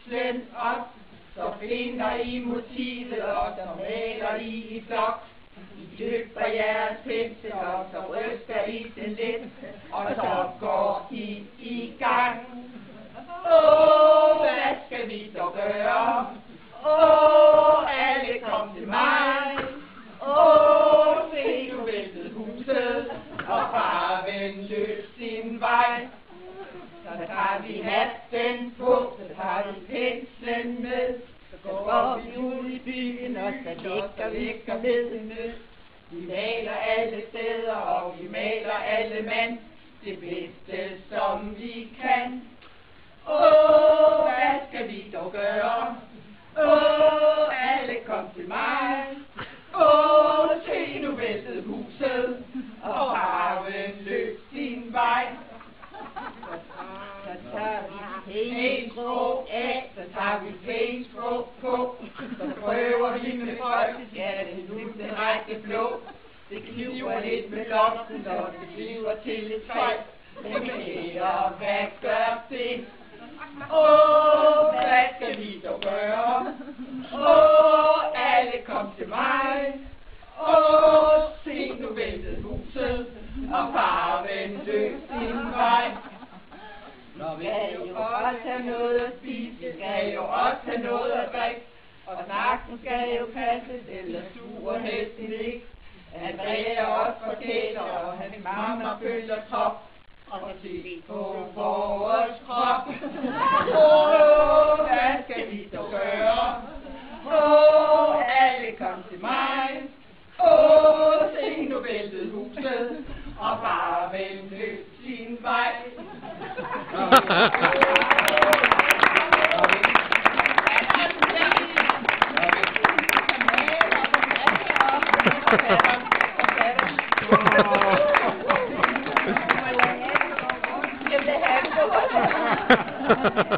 penslen op, så finder I motivet, og så maler I i flok. I døber jeres pensel, og så ryster I den lidt, og så går I i gang. Hvad skal vi så gøre? Alle kom til mig. Se nu væltede huset, og farven løb sin vej. Så tager vi hatten på, så tager vi penslen med, så går vi ud i byen, og så ligger vi og ned. Vi maler alle steder, og vi maler alle mand, det bedste som vi kan. Hvad skal vi dog gøre? Alle kom til mig. Se nu væltede huset, og farven løb sin vej. Så tager vi pænestrå af, så tager vi pænestrå på, så prøver vi med folkeskatten nu den rette blå. Det kniver lidt med loften, og det bliver til et træ. Men kære, hvad gør det? Hvad skal vi dog gøre? Alle kom til mig. Se nu væltede huset, og farven løb sin vej. Nå, vi skal jo også have noget at spise, vi skal jo også have noget at drikke, og snakken skal jo passes, eller suger hesten ikke. Andrea også fortæller, og hans mamma følger trop, og se på vores krop. Hvad skal vi dog gøre? Alle kom til mig. Se nu væltede huset, og farven løb sin vej. Ha ha ha.